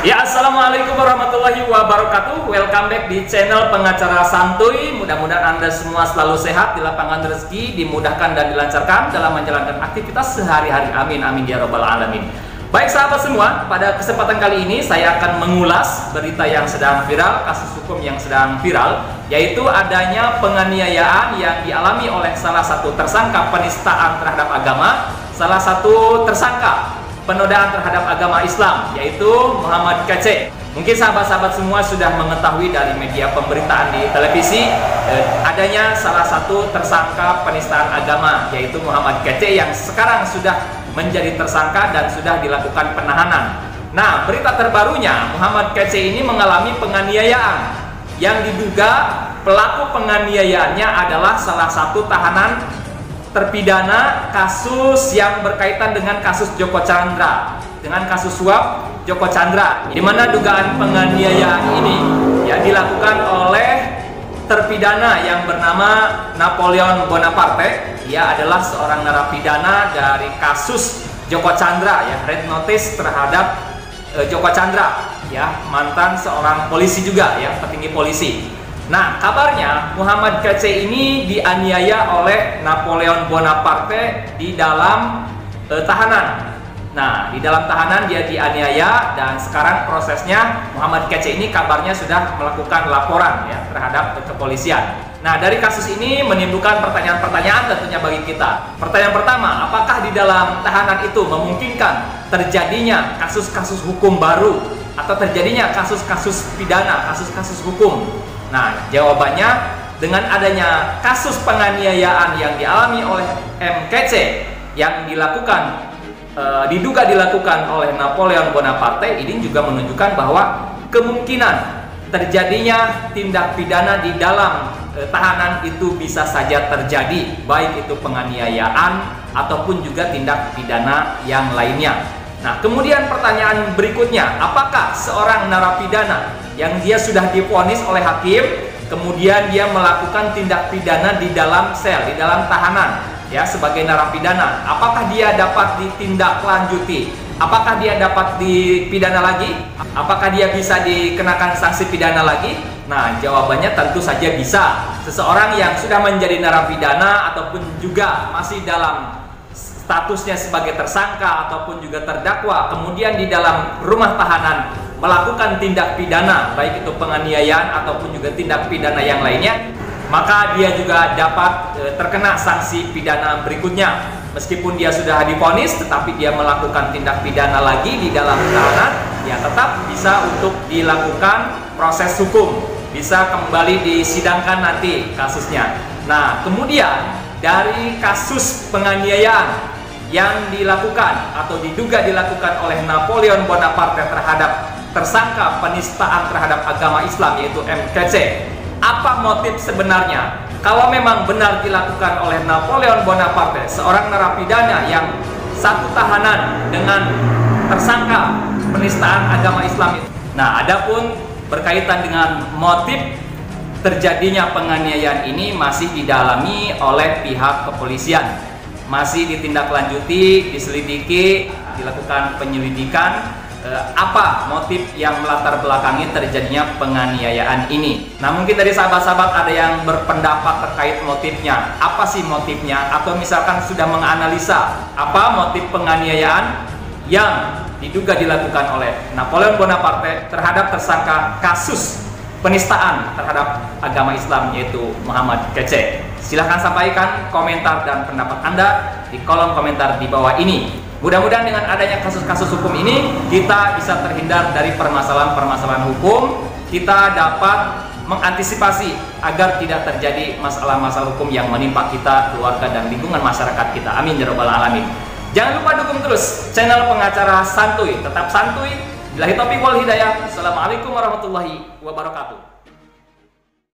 Ya, assalamualaikum warahmatullahi wabarakatuh. Welcome back di channel Pengacara Santuy. Mudah-mudahan Anda semua selalu sehat, di lapangan rezeki, dimudahkan dan dilancarkan dalam menjalankan aktivitas sehari-hari. Amin, amin ya robbal alamin. Baik sahabat semua, pada kesempatan kali ini saya akan mengulas berita yang sedang viral, kasus hukum yang sedang viral, yaitu adanya penganiayaan yang dialami oleh salah satu tersangka penistaan terhadap agama, salah satu tersangka penodaan terhadap agama Islam, yaitu Muhammad Kece. Mungkin sahabat-sahabat semua sudah mengetahui dari media pemberitaan di televisi adanya salah satu tersangka penistaan agama, yaitu Muhammad Kece, yang sekarang sudah menjadi tersangka dan sudah dilakukan penahanan. Nah, berita terbarunya, Muhammad Kece ini mengalami penganiayaan yang diduga pelaku penganiayaannya adalah salah satu tahanan terpidana kasus yang berkaitan dengan kasus Joko Chandra, dengan kasus suap Joko Chandra, di mana dugaan penganiayaan ini ya dilakukan oleh terpidana yang bernama Napoleon Bonaparte. Ia adalah seorang narapidana dari kasus Joko Chandra, ya, red notice terhadap Joko Chandra, ya, mantan seorang polisi juga, ya, petinggi polisi. Nah, kabarnya Muhammad Kece ini dianiaya oleh Napoleon Bonaparte di dalam tahanan. Nah, di dalam tahanan dia dianiaya, dan sekarang prosesnya Muhammad Kece ini kabarnya sudah melakukan laporan, ya, terhadap kepolisian. Nah, dari kasus ini menimbulkan pertanyaan-pertanyaan tentunya bagi kita. Pertanyaan pertama, apakah di dalam tahanan itu memungkinkan terjadinya kasus-kasus hukum baru atau terjadinya kasus-kasus pidana, kasus-kasus hukum? Nah, jawabannya, dengan adanya kasus penganiayaan yang dialami oleh MKC yang diduga dilakukan oleh Napoleon Bonaparte, ini juga menunjukkan bahwa kemungkinan terjadinya tindak pidana di dalam tahanan itu bisa saja terjadi, baik itu penganiayaan ataupun juga tindak pidana yang lainnya. Nah, kemudian pertanyaan berikutnya, apakah seorang narapidana yang dia sudah divonis oleh hakim, kemudian dia melakukan tindak pidana di dalam sel, di dalam tahanan, ya, sebagai narapidana, apakah dia dapat ditindaklanjuti? Apakah dia dapat dipidana lagi? Apakah dia bisa dikenakan sanksi pidana lagi? Nah, jawabannya tentu saja bisa. Seseorang yang sudah menjadi narapidana ataupun juga masih dalam statusnya sebagai tersangka ataupun juga terdakwa, kemudian di dalam rumah tahanan melakukan tindak pidana, baik itu penganiayaan ataupun juga tindak pidana yang lainnya, maka dia juga dapat terkena sanksi pidana berikutnya. Meskipun dia sudah divonis, tetapi dia melakukan tindak pidana lagi di dalam tahanan, ya tetap bisa untuk dilakukan proses hukum, bisa kembali disidangkan nanti kasusnya. Nah, kemudian dari kasus penganiayaan yang dilakukan atau diduga dilakukan oleh Napoleon Bonaparte terhadap tersangka penistaan terhadap agama Islam, yaitu MKC, apa motif sebenarnya? Kalau memang benar dilakukan oleh Napoleon Bonaparte, seorang narapidana yang satu tahanan dengan tersangka penistaan agama Islam itu. Nah, adapun berkaitan dengan motif terjadinya penganiayaan ini masih didalami oleh pihak kepolisian, masih ditindaklanjuti, diselidiki, dilakukan penyelidikan apa motif yang melatar belakangi terjadinya penganiayaan ini. Nah, mungkin dari sahabat-sahabat ada yang berpendapat terkait motifnya. Apa sih motifnya? Atau misalkan sudah menganalisa apa motif penganiayaan yang diduga dilakukan oleh Napoleon Bonaparte terhadap tersangka kasus penistaan terhadap agama Islam, yaitu Muhammad Kece. Silahkan sampaikan komentar dan pendapat Anda di kolom komentar di bawah ini. Mudah-mudahan dengan adanya kasus-kasus hukum ini, kita bisa terhindar dari permasalahan-permasalahan hukum. Kita dapat mengantisipasi agar tidak terjadi masalah-masalah hukum yang menimpa kita, keluarga, dan lingkungan masyarakat kita. Amin ya robbal alamin. Jangan lupa dukung terus channel Pengacara Santuy. Tetap santuy. Billahi taufiq wal hidayah. Assalamualaikum warahmatullahi wabarakatuh.